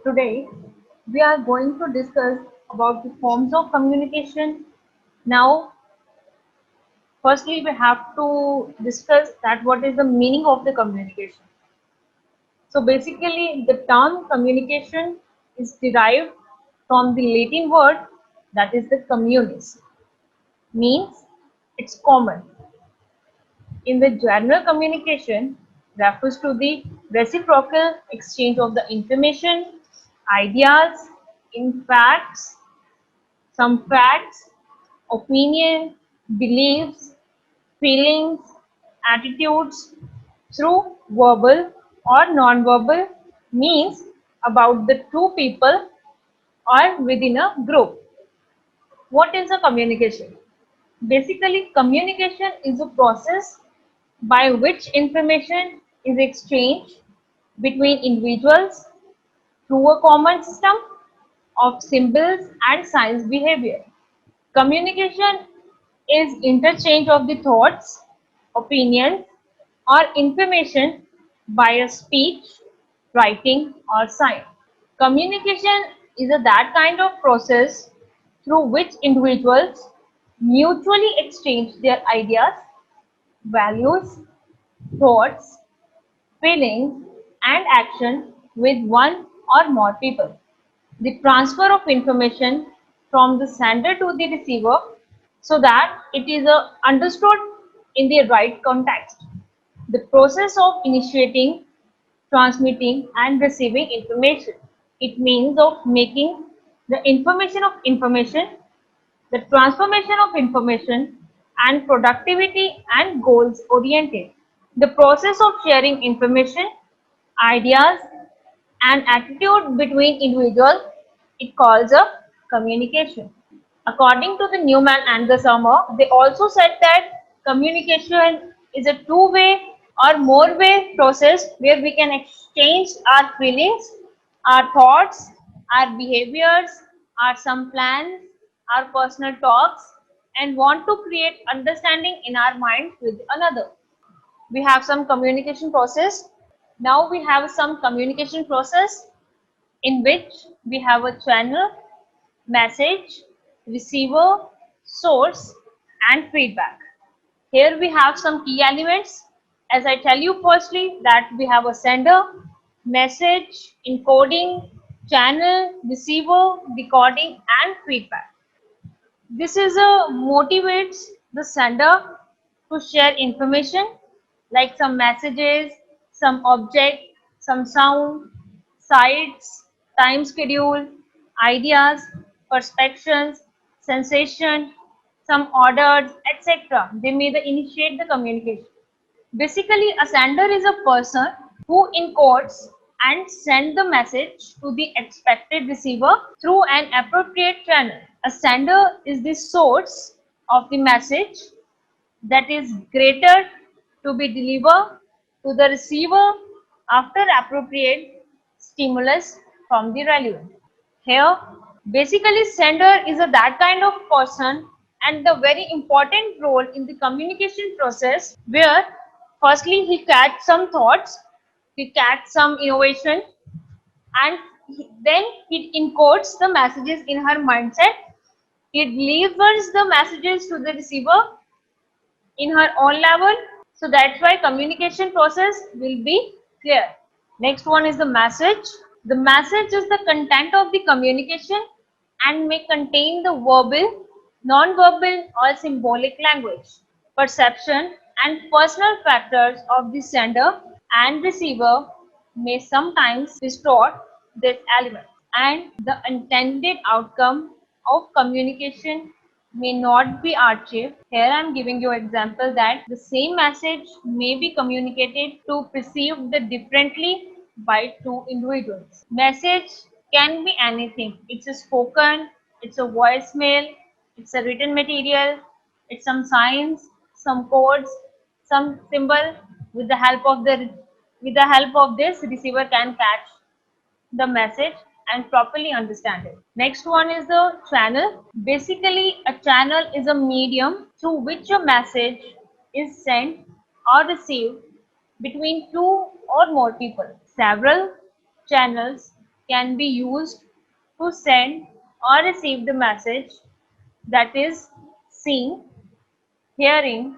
Today, we are going to discuss about the forms of communication. Now, firstly, we have to discuss that what is the meaning of the communication. So, basically, the term communication is derived from the Latin word that is the communis, means it's common. In the general communication refers to the reciprocal exchange of the information, ideas, in facts, some facts, opinion, beliefs, feelings, attitudes through verbal or non-verbal means about the two people or within a group. What is a communication? Basically, communication is a process by which information is exchanged between individuals through a common system of symbols and signs behavior. Communication is interchange of the thoughts, opinions, or information by a speech, writing, or sign. Communication is that kind of process through which individuals mutually exchange their ideas, values, thoughts, feelings, and action with one or more people. The transfer of information from the sender to the receiver so that it is understood in the right context. The process of initiating, transmitting, and receiving information. It means of making the transformation of information, and productivity and goals oriented. The process of sharing information, ideas, and attitude between individuals, it calls a communication. According to the Newman and the Summer, they also said that communication is a two-way or more-way process where we can exchange our feelings, our thoughts, our behaviors, our some plans, our personal talks, and want to create understanding in our mind with another. We have some communication process. Now we have some communication process in which we have a channel, message, receiver, source, and feedback. Here we have some key elements. As I tell you firstly that we have a sender, message, encoding, channel, receiver, decoding, and feedback. This is a motivates the sender to share information like some messages, some object, some sound, sights, time schedule, ideas, perceptions, sensation, some orders, etc. They may initiate the communication. Basically, a sender is a person who encodes and send the message to the expected receiver through an appropriate channel. A sender is the source of the message that is greater to be delivered to the receiver after appropriate stimulus from the relevant. Here, basically sender is that kind of person and the very important role in the communication process where firstly he catch some thoughts, he catch some innovation, and then he encodes the messages in her mindset. It delivers the messages to the receiver in her own level. So that's why communication process will be clear. Next one is the message. The message is the content of the communication and may contain the verbal, non-verbal or symbolic language, perception and personal factors of the sender and receiver may sometimes distort this element, and the intended outcome of communication may not be achieved. Here I am giving you example that the same message may be communicated to perceived differently by two individuals. Message can be anything. It's a spoken, it's a voicemail, it's a written material, it's some signs, some codes, some symbol. With the help of this, receiver can catch the message and properly understand it. Next one is the channel. Basically, a channel is a medium through which a message is sent or received between two or more people. Several channels can be used to send or receive the message, that is seeing, hearing,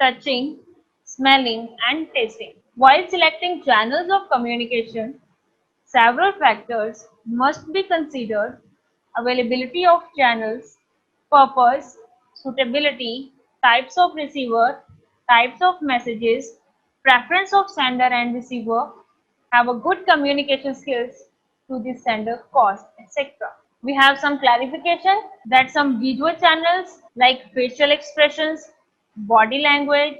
touching, smelling, and tasting. While selecting channels of communication, several factors must be considered: availability of channels, purpose, suitability, types of receiver, types of messages, preference of sender and receiver, have a good communication skills to the sender, cost, etc. We have some clarification that some visual channels like facial expressions, body language,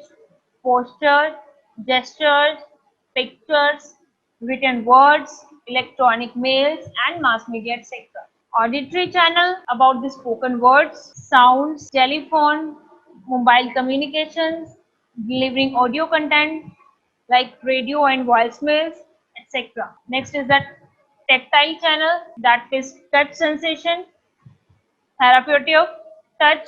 posture, gestures, pictures, written words, electronic mails, and mass media, etc. Auditory channel about the spoken words, sounds, telephone, mobile communications, delivering audio content like radio and voicemails, etc. Next is that tactile channel, that is touch sensation, therapeutic touch,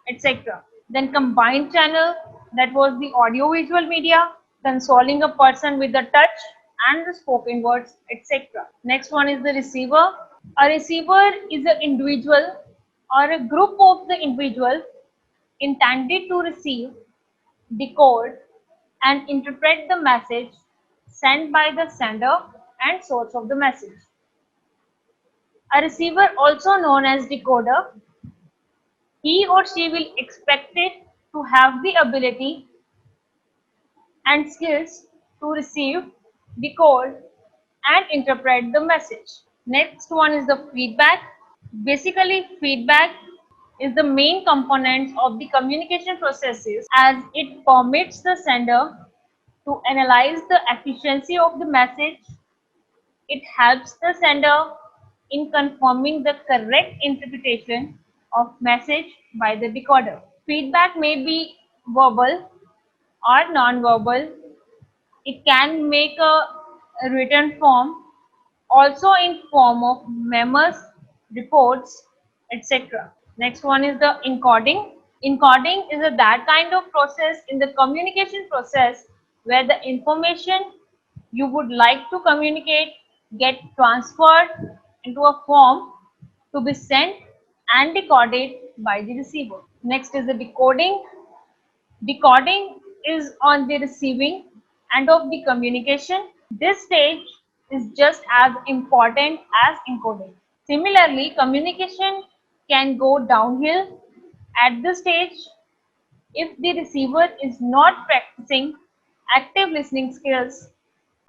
etc. Then combined channel, that was the audio visual media, consoling a person with the touch and the spoken words, etc. Next one is the receiver. A receiver is an individual or a group of the individual intended to receive, decode, and interpret the message sent by the sender and source of the message. A receiver, also known as decoder, he or she will expected to have the ability and skills to receive, decode, and interpret the message. Next one is the feedback. Basically, feedback is the main component of the communication processes as it permits the sender to analyze the efficiency of the message. It helps the sender in confirming the correct interpretation of message by the decoder. Feedback may be verbal or non-verbal. It can make a written form, also in form of memos, reports, etc. Next one is the encoding. Encoding is that kind of process in the communication process where the information you would like to communicate get transferred into a form to be sent and decoded by the receiver. Next is the decoding. Decoding is on the receiving end of the communication. This stage is just as important as encoding. Similarly, communication can go downhill at this stage if the receiver is not practicing active listening skills,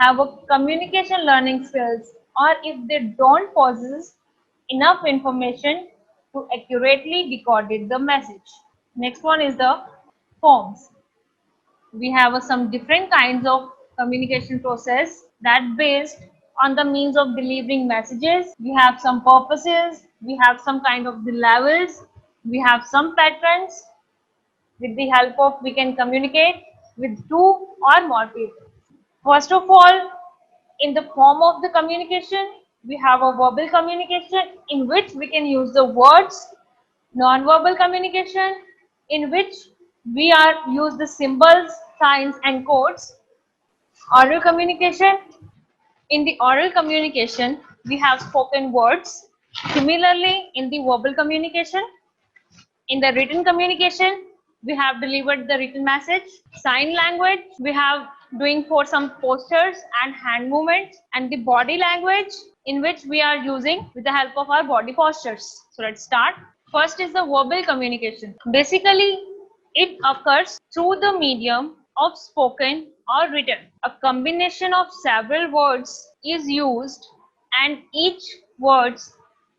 have a communication learning skills, or if they don't possess enough information to accurately decode the message. Next one is the forms. We have some different kinds of communication process that based on the means of delivering messages. We have some purposes, we have some kind of the levels, we have some patterns with the help of we can communicate with two or more people. First of all, in the form of the communication, we have a verbal communication in which we can use the words, non-verbal communication in which we are use the symbols, signs and codes, oral communication. In the oral communication, we have spoken words. Similarly, in the verbal communication, in the written communication, we have delivered the written message. Sign language, we have doing for some postures and hand movements, and the body language in which we are using with the help of our body postures. So let's start. First is the verbal communication. Basically, it occurs through the medium of spoken or written. A combination of several words is used and each words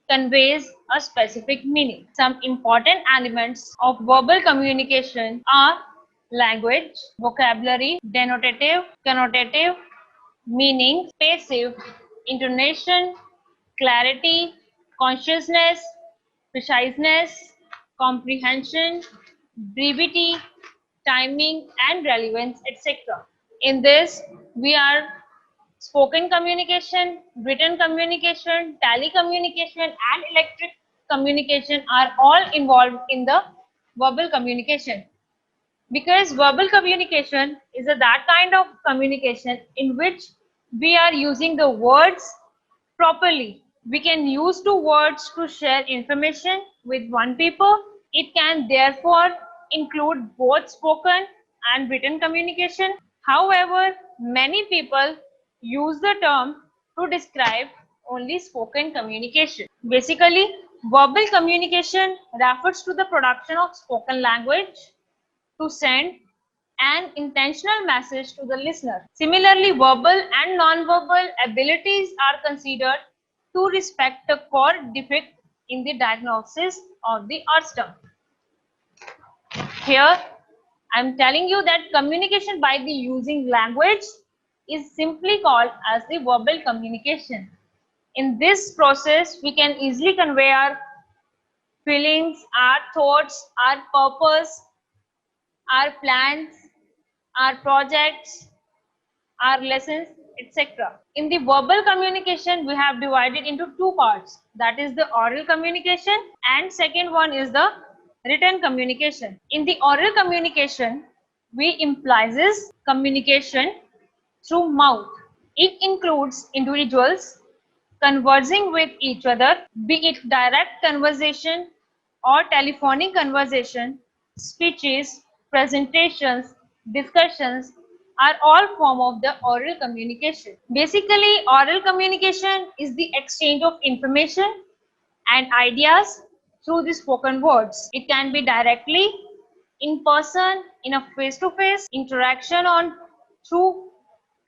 conveys a specific meaning. Some important elements of verbal communication are language, vocabulary, denotative, connotative, meaning, passive, intonation, clarity, consciousness, preciseness, comprehension, brevity, timing, and relevance, etc. In this, we are spoken communication, written communication, telecommunication, and electric communication are all involved in the verbal communication. Because verbal communication is that kind of communication in which we are using the words properly. We can use two words to share information with one people. It can therefore include both spoken and written communication. However, many people use the term to describe only spoken communication. Basically, verbal communication refers to the production of spoken language to send an intentional message to the listener. Similarly, verbal and non-verbal abilities are considered to respect the core defect in the diagnosis of the Erstem. Here, I am telling you that communication by the using language is simply called as the verbal communication. In this process, we can easily convey our feelings, our thoughts, our purpose, our plans, our projects, our lessons, etc. In the verbal communication, we have divided into two parts. That is the oral communication, and second one is the written communication. In the oral communication, we implies communication through mouth. It includes individuals conversing with each other, be it direct conversation or telephonic conversation, speeches, presentations, discussions are all form of the oral communication. Basically, oral communication is the exchange of information and ideas through the spoken words. It can be directly, in person, in a face-to-face interaction on through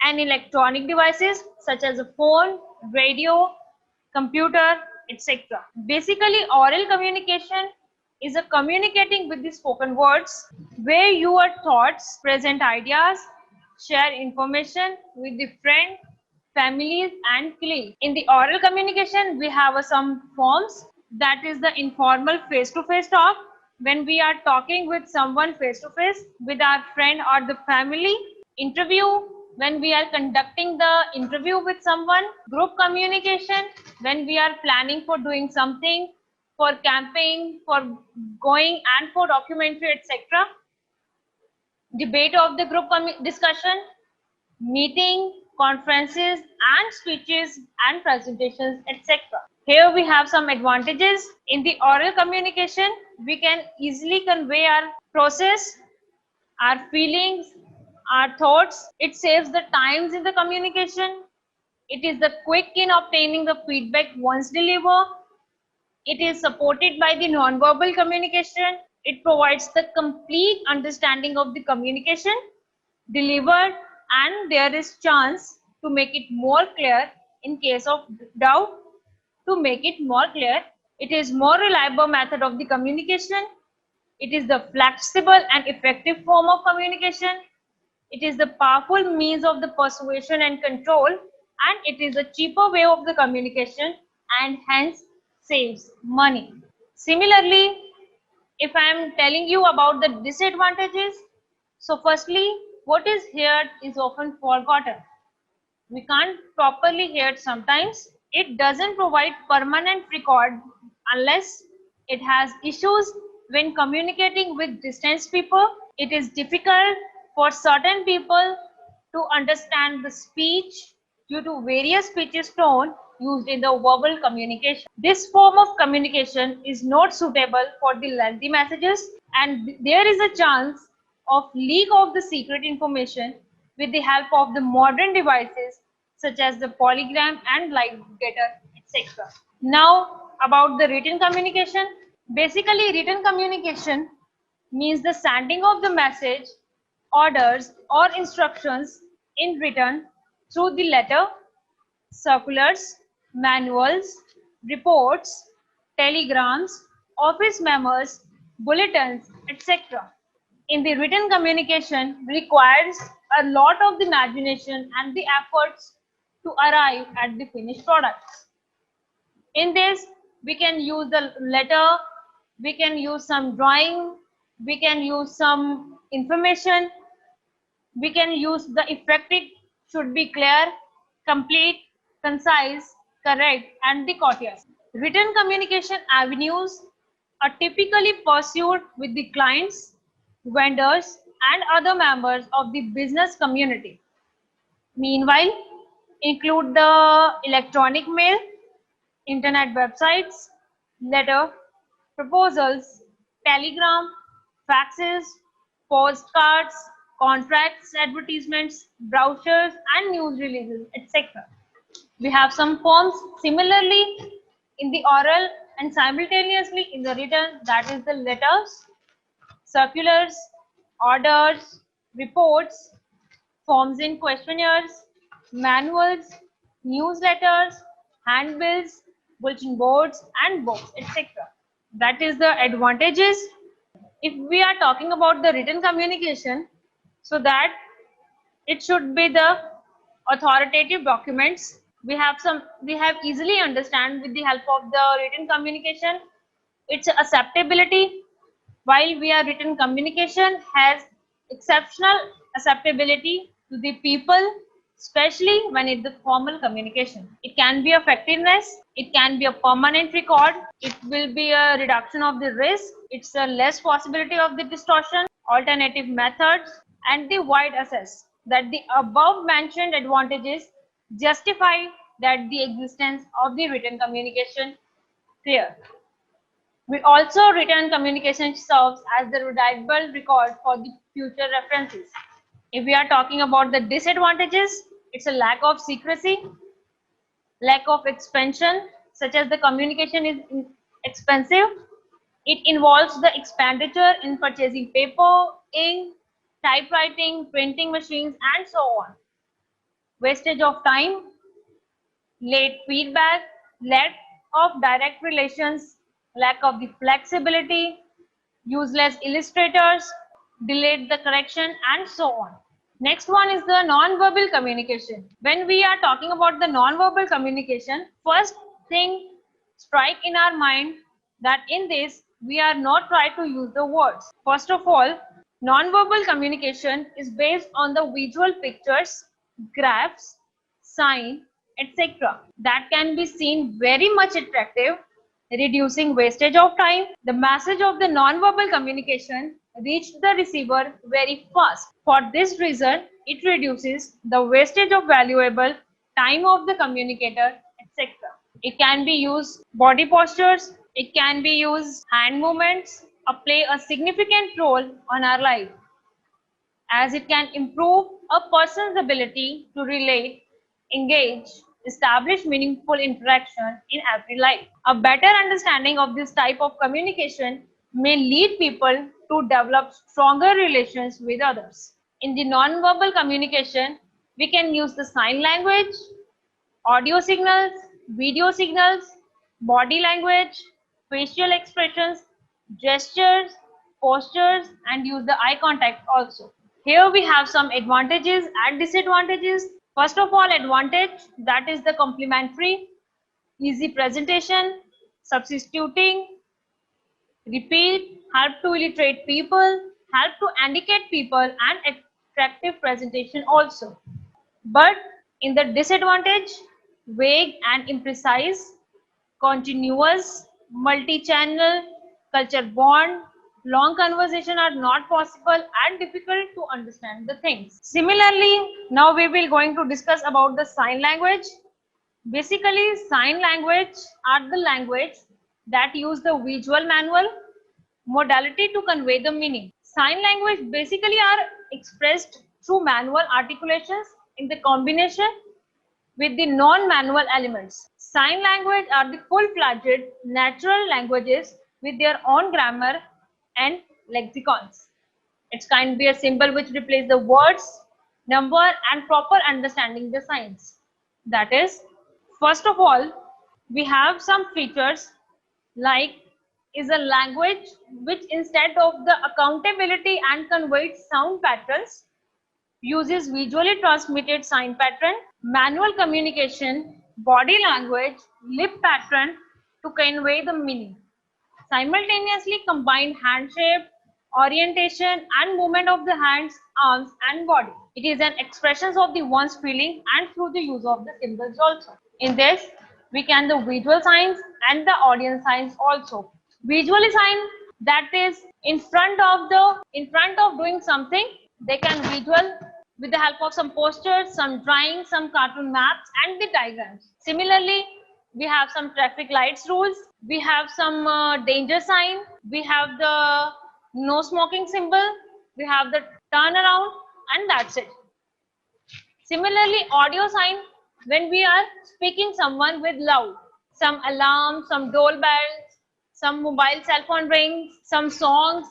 and electronic devices such as a phone, radio, computer, etc. Basically, oral communication is a communicating with the spoken words where your thoughts, present ideas, share information with the friend, families and colleagues. In the oral communication, we have some forms, that is the informal face-to-face talk, when we are talking with someone face-to-face with our friend or the family. Interview, when we are conducting the interview with someone. Group communication, when we are planning for doing something, for camping, for going and for documentary, etc. Debate of the group discussion, meeting, conferences and speeches and presentations, etc. Here we have some advantages. In the oral communication, we can easily convey our process, our feelings, our thoughts. It saves the times in the communication. It is the quick in obtaining the feedback once delivered. It is supported by the non-verbal communication. It provides the complete understanding of the communication delivered, and there is chance to make it more clear in case of doubt. To make it more clear, it is more reliable method of the communication. It is the flexible and effective form of communication. It is the powerful means of the persuasion and control, and it is a cheaper way of the communication and hence saves money. Similarly, if I am telling you about the disadvantages, so firstly, what is heard is often forgotten. We can't properly hear it sometimes. It doesn't provide permanent record unless it has issues when communicating with distant people. It is difficult for certain people to understand the speech due to various speeches tone used in the verbal communication. This form of communication is not suitable for the lengthy messages, and there is a chance of leak of the secret information with the help of the modern devices such as the polygram and light getter, etc. Now about the written communication. Basically, written communication means the sending of the message, orders or instructions in written through the letter, circulars, manuals, reports, telegrams, office memos, bulletins, etc. In the written communication requires a lot of the imagination and the efforts to arrive at the finished product. In this, we can use the letter, we can use some drawing, we can use some information, we can use the effective should be clear, complete, concise, correct, and the courteous. Written communication avenues are typically pursued with the clients, vendors, and other members of the business community. Meanwhile, include the electronic mail, internet websites, letter, proposals, telegram, faxes, postcards, contracts, advertisements, brochures, and news releases, etc. We have some forms similarly in the oral and simultaneously in the written, that is the letters, circulars, orders, reports, forms in questionnaires, manuals, newsletters, handbills, bulletin boards, and books, etc. That is the advantages. If we are talking about the written communication, so that it should be the authoritative documents. We have easily understand with the help of the written communication. Its acceptability, while we are written communication has exceptional acceptability to the people, especially when it's the formal communication. It can be effectiveness, it can be a permanent record, it will be a reduction of the risk, it's a less possibility of the distortion, alternative methods, and the wide access. That the above mentioned advantages justify that the existence of the written communication clear. We also written communication serves as the reliable record for the future references. If we are talking about the disadvantages, it's a lack of secrecy, lack of expansion, such as the communication is expensive. It involves the expenditure in purchasing paper, ink, typewriting, printing machines, and so on. Wastage of time, late feedback, lack of direct relations, lack of the flexibility, useless illustrators, delayed the correction, and so on. Next one is the non-verbal communication. When we are talking about the non-verbal communication, first thing strike in our mind that in this we are not trying to use the words. First of all, non-verbal communication is based on the visual pictures, graphs, sign, etc. That can be seen very much attractive, reducing wastage of time. The message of the non-verbal communication reached the receiver very fast. For this reason, it reduces the wastage of valuable time of the communicator, etc. It can be used body postures, it can be used hand movements, play a significant role on our life, as it can improve a person's ability to relate, engage, establish meaningful interaction in every life. A better understanding of this type of communication may lead people to develop stronger relations with others. In the non-verbal communication, we can use the sign language, audio signals, video signals, body language, facial expressions, gestures, postures, and use the eye contact also. Here we have some advantages and disadvantages. First of all, advantage, that is the complementary, easy presentation, substituting, repeat, help to illustrate people, help to indicate people, and attractive presentation also. But in the disadvantage, vague and imprecise, continuous, multi-channel, culture bond, long conversation are not possible and difficult to understand the things. Similarly, now we will going to discuss about the sign language. Basically, sign language are the language that use the visual manual modality to convey the meaning. Sign language basically are expressed through manual articulations in the combination with the non-manual elements. Sign language are the full-fledged natural languages with their own grammar and lexicons. It can be a symbol which replaces the words, number, and proper understanding the signs. That is, first of all, we have some features like is a language which instead of the accountability and conveyed sound patterns uses visually transmitted sign pattern, manual communication, body language, lip pattern to convey the meaning. Simultaneously combine hand shape, orientation and movement of the hands, arms and body. It is an expression of the one's feeling and through the use of the symbols also. In this, we can the visual signs and the audience signs also. Visually sign, that is in front of doing something, they can visual with the help of some posters, some drawings, some cartoon maps and the diagrams. Similarly, we have some traffic lights rules, we have some danger sign, we have the no smoking symbol, we have the turn around, and that's it. Similarly, audio sign, when we are speaking someone with loud, some alarm, some doorbells, some mobile cell phone rings, some songs,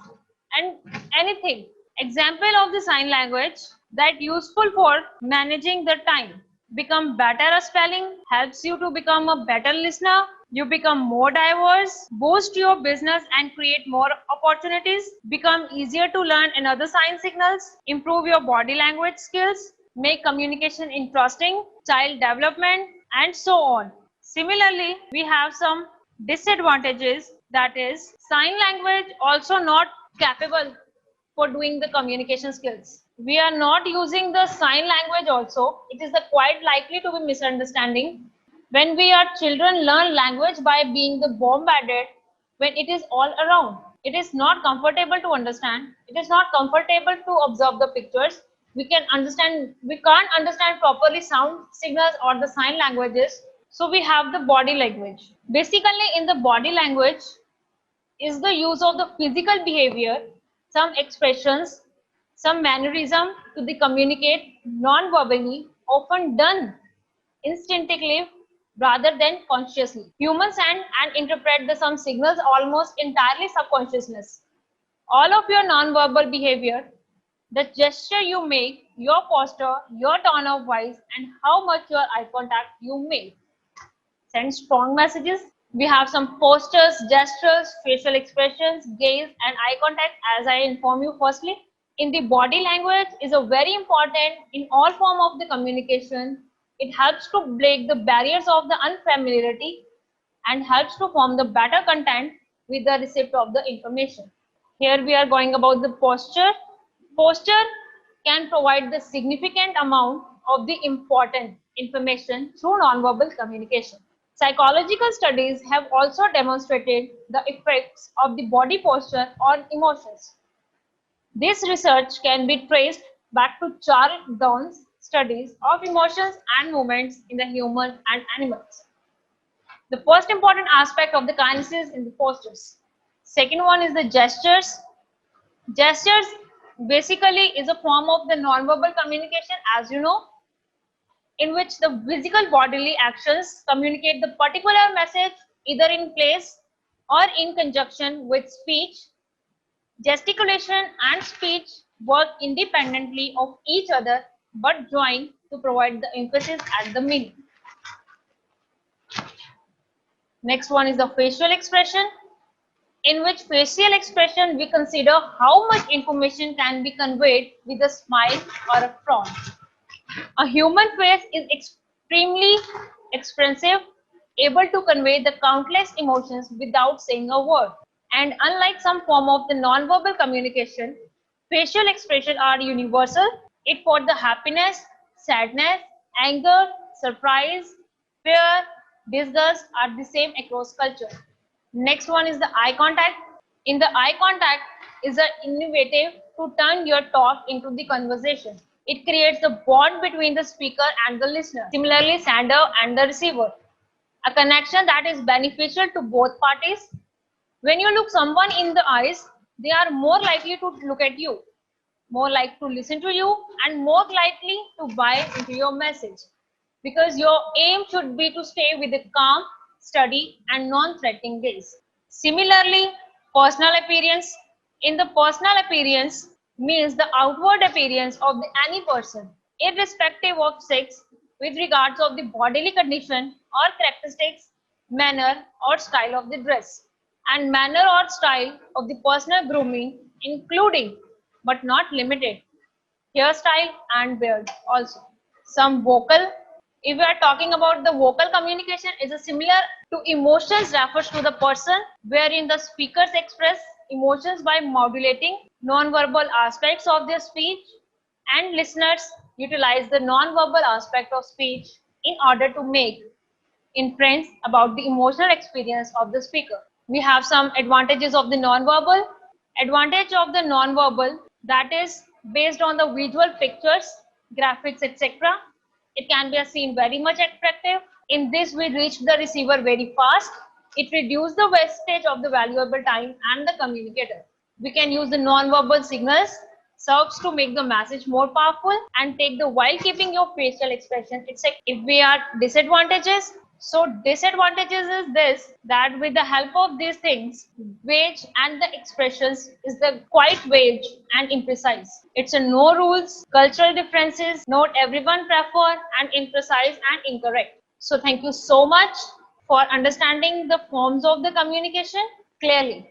and anything. Example of the sign language that useful for managing the time. Become better at spelling, helps you to become a better listener, you become more diverse, boost your business and create more opportunities, become easier to learn another sign signals, improve your body language skills, make communication interesting, child development, and so on. Similarly, we have some disadvantages, that is, sign language also not capable for doing the communication skills. We are not using the sign language also. It is quite likely to be misunderstanding. When we are children learn language by being the bombarded when it is all around. It is not comfortable to understand. It is not comfortable to observe the pictures. We can't understand properly sound signals or the sign languages. So we have the body language. Basically in the body language, is the use of the physical behavior, some expressions, some mannerism to the communicate non-verbally, often done instinctively rather than consciously. Humans send and interpret the some signals almost entirely subconsciousness. All of your non-verbal behavior, the gesture you make, your posture, your tone of voice, and how much your eye contact you make send strong messages. We have some postures, gestures, facial expressions, gaze, and eye contact, as I inform you firstly. In the body language is a very important in all form of the communication. It helps to break the barriers of the unfamiliarity and helps to form the better content with the receipt of the information. Here we are going about the posture. Posture can provide the significant amount of the important information through nonverbal communication. Psychological studies have also demonstrated the effects of the body posture on emotions. This research can be traced back to Charles Darwin's studies of emotions and movements in the human and animals. The first important aspect of the kinesis in the postures. Second one is the gestures. Gestures basically is a form of the nonverbal communication, as you know, in which the physical bodily actions communicate the particular message either in place or in conjunction with speech. Gesticulation and speech work independently of each other but join to provide the emphasis at the meaning. Next one is the facial expression, in which facial expression we consider how much information can be conveyed with a smile or a frown. A human face is extremely expressive, able to convey the countless emotions without saying a word. And unlike some form of the non-verbal communication, facial expressions are universal. It for the happiness, sadness, anger, surprise, fear, disgust are the same across culture. Next one is the eye contact. In the eye contact is an innovative to turn your talk into the conversation. It creates a bond between the speaker and the listener. Similarly, sender and the receiver. A connection that is beneficial to both parties. When you look someone in the eyes, they are more likely to look at you, more likely to listen to you, and more likely to buy into your message. Because your aim should be to stay with a calm, steady, and non-threatening gaze. Similarly, personal appearance. In the personal appearance means the outward appearance of any person, irrespective of sex, with regards of the bodily condition or characteristics, manner or style of the dress, and manner or style of the personal grooming, including but not limited hairstyle and beard also. Some vocal, if we are talking about the vocal communication, is a similar to emotions refers to the person wherein the speakers express emotions by modulating non-verbal aspects of their speech, and listeners utilize the non-verbal aspect of speech in order to make inference about the emotional experience of the speaker. We have some advantages of the non-verbal. Advantage of the non-verbal, that is based on the visual pictures. graphics, etc. It can be seen very much attractive. In this, we reach the receiver very fast. It reduces the wastage of the valuable time and the communicator. We can use the non-verbal signals serves to make the message more powerful and take the while keeping your facial expression. It's like if we are disadvantages, so disadvantages is this, that with the help of these things, wage and the expressions is the quite vague and imprecise. It's a no rules, cultural differences, not everyone prefer and imprecise and incorrect. So thank you so much for understanding the forms of the communication clearly.